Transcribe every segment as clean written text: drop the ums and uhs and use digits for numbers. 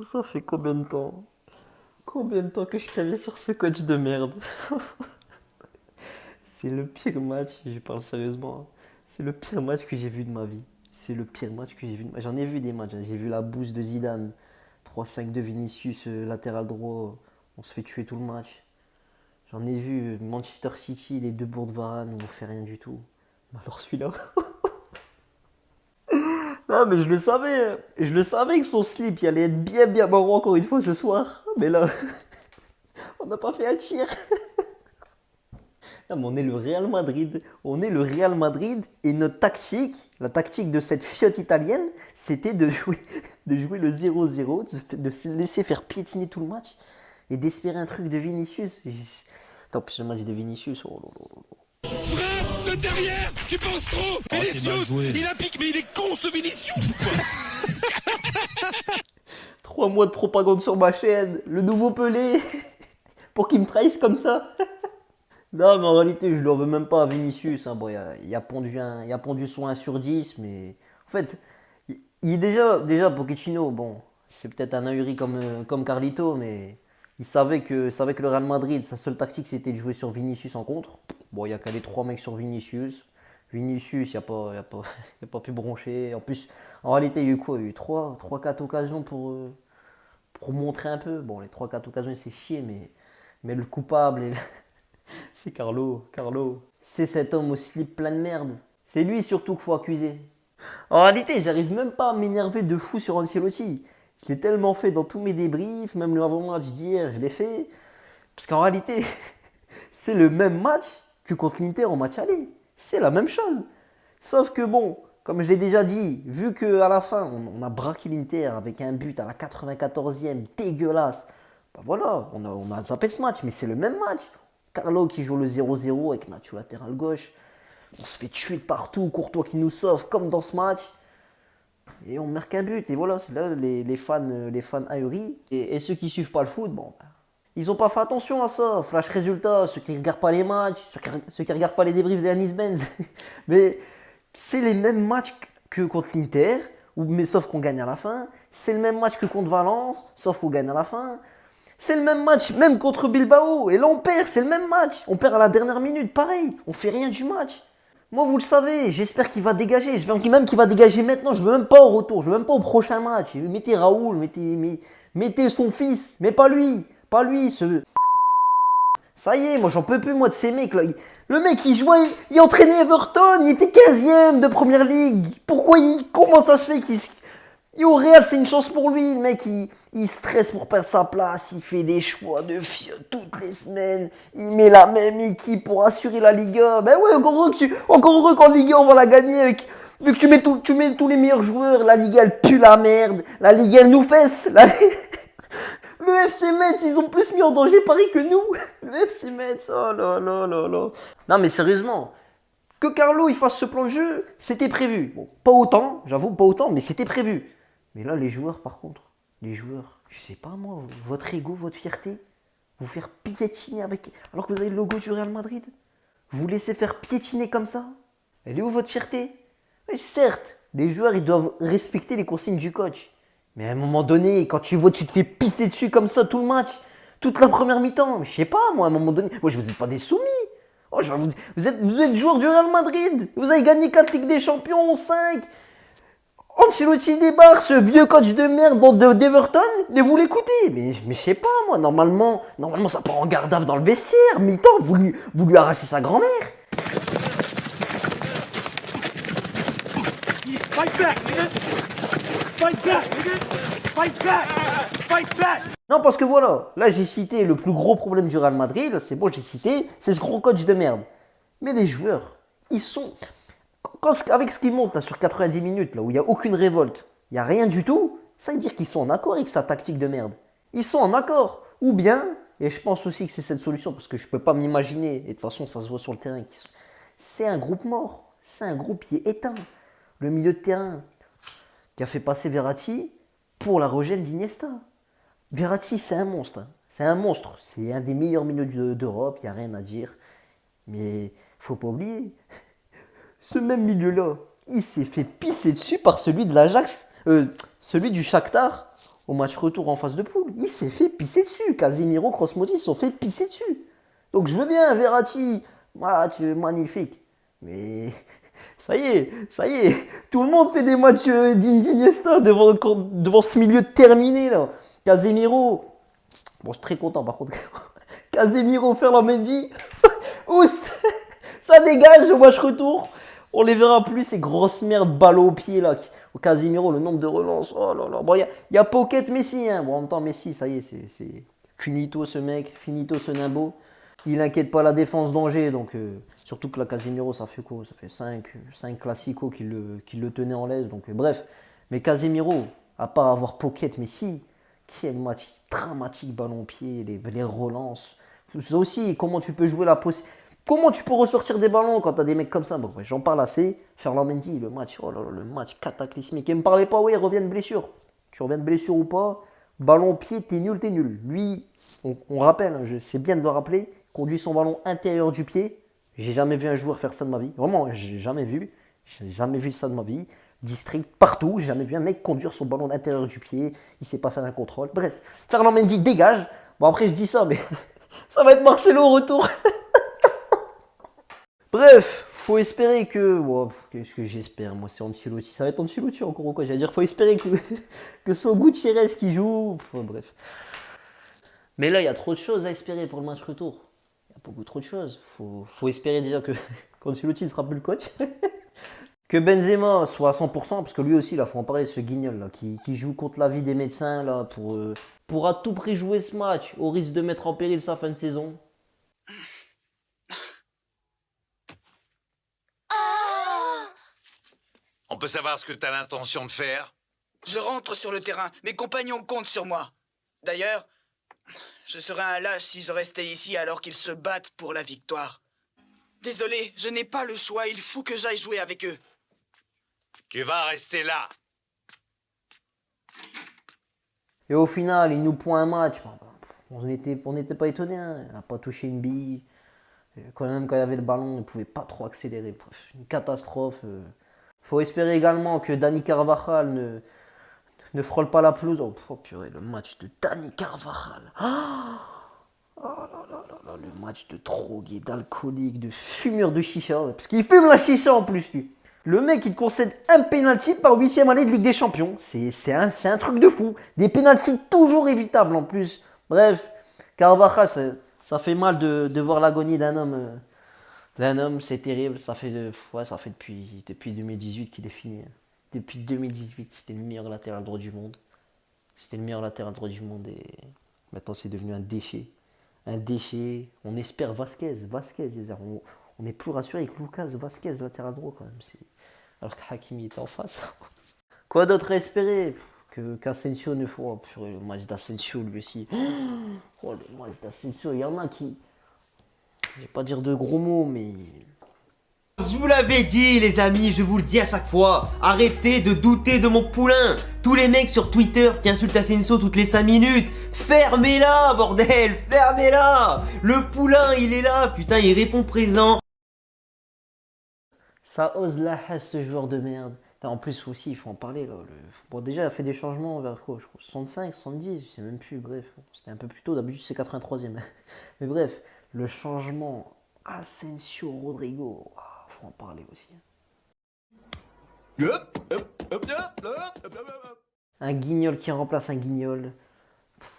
Ça fait combien de temps? Combien de temps que je travaille sur ce coach de merde? C'est le pire match, je parle sérieusement, hein. C'est le pire match que j'ai vu de ma vie. C'est le pire match que j'ai vu de ma vie. J'en ai vu des matchs, hein. J'ai vu la bouse de Zidane, 3-5 de Vinicius, latéral droit. On se fait tuer tout le match. J'en ai vu Manchester City, les deux bourdes Varane, on ne fait rien du tout. Mais alors celui-là. Non, mais je le savais, hein. Je le savais que son slip il allait être bien bien marrant encore une fois ce soir. Mais là, on n'a pas fait un tir. Non, mais on est le Real Madrid. On est le Real Madrid et notre tactique, la tactique de cette fiotte italienne, c'était de jouer le 0-0, de se laisser faire piétiner tout le match et d'espérer un truc de Vinicius. Attends, plus le match de Vinicius. Oh là là là. Frappe de derrière, tu penses trop. Vinicius, il a pique, mais il est con ce Vinicius ou quoi? 3 mois de propagande sur ma chaîne, le nouveau Pelé, pour qu'il me trahisse comme ça. Non, mais en réalité, je ne leur veux même pas à Vinicius, hein. Bon, il a pondu son 1 sur 10, mais en fait, il est déjà Pochettino, bon, c'est peut-être un ahuri comme Carlito, mais il savait que le Real Madrid, sa seule tactique, c'était de jouer sur Vinicius en contre. Bon, il n'y a qu'à les 3 mecs sur Vinicius. Vinicius, il a pas pu broncher. En plus, en réalité, il y a eu quoi? Il y a eu 3-4 occasions pour montrer un peu. Bon, les 3-4 occasions, c'est chier, mais le coupable, c'est Carlo. Carlo. C'est cet homme au slip plein de merde. C'est lui surtout qu'il faut accuser. En réalité, j'arrive même pas à m'énerver de fou sur Ancelotti. Je l'ai tellement fait dans tous mes débriefs, même le avant-match d'hier, je l'ai fait. Parce qu'en réalité, c'est le même match que contre l'Inter en match aller. C'est la même chose. Sauf que bon, comme je l'ai déjà dit, vu qu'à la fin, on a braqué l'Inter avec un but à la 94e, dégueulasse, bah voilà, on a zappé ce match, mais c'est le même match. Carlo qui joue le 0-0 avec Nacho latéral gauche. On se fait tuer de partout, Courtois qui nous sauve, comme dans ce match. Et on marque un but. Et voilà, c'est là les fans ahuris. Et ceux qui suivent pas le foot, bon, bah, ils ont pas fait attention à ça. Flash résultat, ceux qui regardent pas les matchs, ceux qui regardent pas les débriefs de Yanis Benz. Mais c'est les mêmes matchs que contre l'Inter, mais sauf qu'on gagne à la fin. C'est le même match que contre Valence, sauf qu'on gagne à la fin. C'est le même match, même contre Bilbao. Et là, on perd, c'est le même match. On perd à la dernière minute, pareil. On fait rien du match. Moi, vous le savez, j'espère qu'il va dégager. J'espère même qu'il va dégager maintenant. Je veux même pas au retour, je veux même pas au prochain match. Mettez Raoul, mettez son fils, mais pas lui. Pas lui, ce. Ça y est, moi j'en peux plus moi de ces mecs là. Le mec il jouait, il entraînait Everton, il était 15e de première ligue. Comment ça se fait qu'il et au Real, c'est une chance pour lui. Le mec, il stresse pour perdre sa place. Il fait des choix de fiottes toutes les semaines. Il met la même équipe pour assurer la Liga. Ben ouais, encore heureux qu'en Liga, on va la gagner. Vu que tu mets tous les meilleurs joueurs, la Liga, elle pue la merde. La Liga, elle nous fesse. Le FC Metz, ils ont plus mis en danger Paris que nous. Le FC Metz, oh là là là là. Non, mais sérieusement, que Carlo il fasse ce plan de jeu, c'était prévu. Bon, pas autant, j'avoue, pas autant, mais c'était prévu. Mais là, les joueurs, par contre, les joueurs, je sais pas moi, votre ego, votre fierté, vous faire piétiner alors que vous avez le logo du Real Madrid, vous laissez faire piétiner comme ça. Elle est où votre fierté? Oui, certes, les joueurs, ils doivent respecter les consignes du coach. Mais à un moment donné, quand tu vois, tu te fais pisser dessus comme ça tout le match, toute la première mi-temps, je sais pas moi, à un moment donné, moi je vous ai pas des soumis. Oh, vous êtes joueur du Real Madrid. Vous avez gagné 4 Ligues des Champions, 5. Ancelotti débarque, ce vieux coach de merde d'Everton, et vous l'écoutez. Mais je sais pas, moi, normalement, ça part en garde à vue dans le vestiaire. Mi-temps, vous lui arrachez sa grand-mère. Fight back, nigga! Fight back, nigga! Fight back! Fight back! Non, parce que voilà, là j'ai cité le plus gros problème du Real Madrid, c'est bon, j'ai cité, c'est ce gros coach de merde. Mais les joueurs, ils sont. Avec ce qu'ils montent là, sur 90 minutes, là où il n'y a aucune révolte, il n'y a rien du tout, ça veut dire qu'ils sont en accord avec sa tactique de merde. Ils sont en accord. Ou bien, et je pense aussi que c'est cette solution, parce que je ne peux pas m'imaginer, et de toute façon ça se voit sur le terrain, c'est un groupe mort, c'est un groupe qui est éteint. Le milieu de terrain qui a fait passer Verratti pour la rogène d'Iniesta. Verratti, c'est un monstre. Hein. C'est un monstre. C'est un des meilleurs milieux d'Europe, il n'y a rien à dire. Mais faut pas oublier, ce même milieu-là, il s'est fait pisser dessus par celui de l'Ajax, celui du Shakhtar, au match retour en phase de poule. Il s'est fait pisser dessus. Casemiro, Kroos-Modric, ils se sont fait pisser dessus. Donc je veux bien, Verratti, match magnifique. Mais ça y est. Tout le monde fait des matchs d'Iniesta devant ce milieu terminé là. Casemiro. Bon, je suis très content par contre. Casemiro, Ferland-Mendy. Oust. Ça dégage au match retour. On les verra plus, ces grosses merdes ballons au pied là. Au Casemiro, le nombre de relances. Oh là là. Bon, il y a Pocket Messi. Hein. Bon, en même temps, Messi, ça y est, c'est finito ce mec. Finito ce nimbo. Il n'inquiète pas la défense d'Angers. Donc, surtout que la Casemiro, ça fait quoi? Ça fait 5 classicos qui le tenaient en l'aise. Donc, bref. Mais Casemiro, à part avoir Pocket Messi, quel match dramatique ballon au pied, les relances. Ça aussi, comment tu peux jouer Comment tu peux ressortir des ballons quand t'as des mecs comme ça? Bon, j'en parle assez. Ferland-Mendy, le match, oh là là, le match cataclysmique. Et me parlez pas, ouais, il revient de blessure. Tu reviens de blessure ou pas? Ballon au pied, t'es nul, t'es nul. Lui, on rappelle, hein, c'est bien de le rappeler, conduit son ballon intérieur du pied. J'ai jamais vu un joueur faire ça de ma vie. Vraiment, j'ai jamais vu. J'ai jamais vu ça de ma vie. District partout. J'ai jamais vu un mec conduire son ballon d'intérieur du pied. Il sait pas faire un contrôle. Bref, Ferland-Mendy dégage. Bon, après, je dis ça, mais ça va être Marcelo au retour. Bref, faut espérer que. Oh, qu'est-ce que j'espère? Moi, c'est Ancelotti. Ça va être Ancelotti encore ou quoi? J'allais dire, faut espérer que ce soit Gutiérrez qui joue. Bref. Mais là, il y a trop de choses à espérer pour le match retour. Il y a beaucoup trop de choses. Faut espérer déjà qu'Ancelotti ne sera plus le coach. Que Benzema soit à 100%, parce que lui aussi, il faut en parler, ce guignol là, qui joue contre l'avis des médecins là, pour à tout prix jouer ce match, au risque de mettre en péril sa fin de saison. On peut savoir ce que t'as l'intention de faire? Je rentre sur le terrain. Mes compagnons comptent sur moi. D'ailleurs, je serais un lâche si je restais ici alors qu'ils se battent pour la victoire. Désolé, je n'ai pas le choix. Il faut que j'aille jouer avec eux. Tu vas rester là. Et au final, il nous pond un match. On n'était pas étonnés. Hein. Il n'a pas touché une bille. Quand même, quand il y avait le ballon, il ne pouvait pas trop accélérer. Bref, une catastrophe. Faut espérer également que Dani Carvajal ne frôle pas la pelouse. Oh purée, le match de Dani Carvajal. Oh là là là là, le match de drogué, d'alcoolique, de fumeur de chicha. Parce qu'il fume la chicha en plus, lui. Le mec, il concède un penalty par 8ème année de Ligue des Champions. C'est un truc de fou. Des penaltys toujours évitables en plus. Bref, Carvajal, ça fait mal de voir l'agonie d'un homme. C'est terrible. Ça fait depuis 2018 qu'il est fini. Depuis 2018, c'était le meilleur latéral droit du monde. C'était le meilleur latéral droit du monde et maintenant c'est devenu un déchet. Un déchet. On espère Vasquez. On n'est plus rassuré avec Lucas Vasquez, latéral droit quand même. Alors que Hakimi était en face. Quoi d'autre à espérer? Qu'Asensio ne faut. Oh, purée, le match d'Asensio lui aussi. Oh, le match d'Asensio, il y en a qui. Je vais pas dire de gros mots, mais. Je vous l'avais dit les amis, je vous le dis à chaque fois, arrêtez de douter de mon poulain. Tous les mecs sur Twitter qui insultent Asensio toutes les 5 minutes, fermez-la bordel, fermez-la. Le poulain il est là, putain il répond présent. Ça ose la hasse ce joueur de merde. En plus aussi, il faut en parler là. Bon déjà il a fait des changements vers quoi? Je crois 65, 70, je sais même plus, bref. C'était un peu plus tôt, d'habitude c'est 83ème. Mais bref, le changement Asensio Rodrigo. Faut en parler aussi. Un guignol qui remplace un guignol.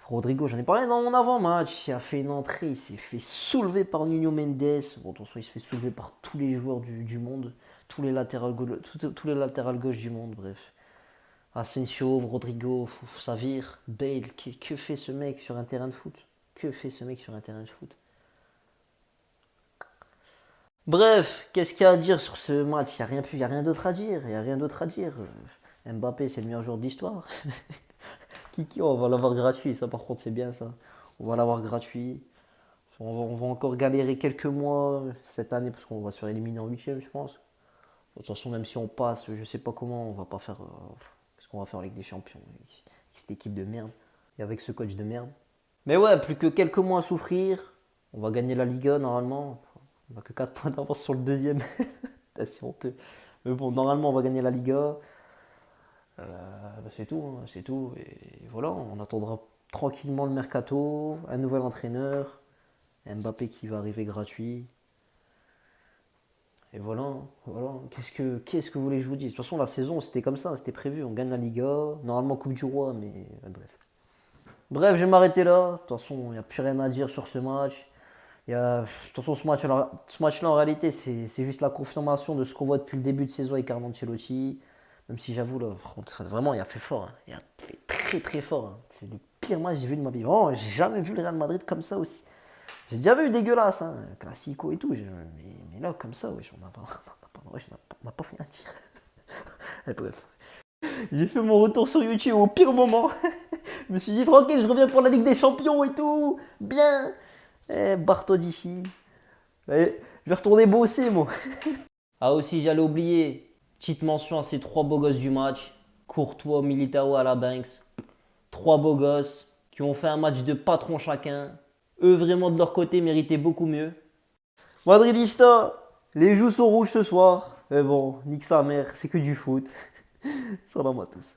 Rodrigo, j'en ai parlé dans mon avant-match. Il a fait une entrée, il s'est fait soulever par Nuno Mendes. Bon, attention, il se fait soulever par tous les joueurs du monde. Tous les latérales gauche du monde, bref. Asensio, Rodrigo, ça vire. Bale, que fait ce mec sur un terrain de foot? Que fait ce mec sur un terrain de foot? Bref, qu'est-ce qu'il y a à dire sur ce match? Il n'y a rien d'autre à dire. Mbappé, c'est le meilleur joueur de l'histoire. Kiki, on va l'avoir gratuit. Ça, par contre, c'est bien ça. On va l'avoir gratuit. On va encore galérer quelques mois cette année parce qu'on va se faire éliminer en 8ème, je pense. De toute façon, même si on passe, je sais pas comment, on va pas faire. Qu'est-ce qu'on va faire avec des champions? Avec cette équipe de merde. Et avec ce coach de merde. Mais ouais, plus que quelques mois à souffrir. On va gagner la Liga normalement. On n'a que 4 points d'avance sur le deuxième. C'est honteux. Mais bon, normalement, on va gagner la Liga. C'est tout, hein, c'est tout. Et voilà, on attendra tranquillement le mercato, un nouvel entraîneur, Mbappé qui va arriver gratuit. Et voilà, voilà. Qu'est-ce que vous voulez que je vous dise? De toute façon, la saison, c'était comme ça, c'était prévu. On gagne la Liga, normalement Coupe du Roi, mais bref. Bref, je vais m'arrêter là. De toute façon, il n'y a plus rien à dire sur ce match. De toute façon, ce match-là, en réalité, c'est juste la confirmation de ce qu'on voit depuis le début de saison avec Carlo Ancelotti. Même si j'avoue, là, vraiment, il a fait fort, hein. Il a fait très très fort, hein. C'est le pire match que j'ai vu de ma vie. Vraiment, j'ai jamais vu le Real Madrid comme ça aussi. J'ai déjà vu dégueulasse, hein, Classico et tout. Mais là, comme ça, wesh, on n'a pas fait un tir. Et bref. J'ai fait mon retour sur YouTube au pire moment. Je me suis dit, tranquille, je reviens pour la Ligue des Champions et tout. Bien. Barre-toi d'ici. Allez, je vais retourner bosser, moi. Ah, aussi, j'allais oublier. Petite mention à ces 3 beaux gosses du match. Courtois, Militao, Banks. 3 beaux gosses qui ont fait un match de patron chacun. Eux, vraiment, de leur côté, méritaient beaucoup mieux. Madridista, les joues sont rouges ce soir. Mais bon, nique sa mère, c'est que du foot. Salam à tous.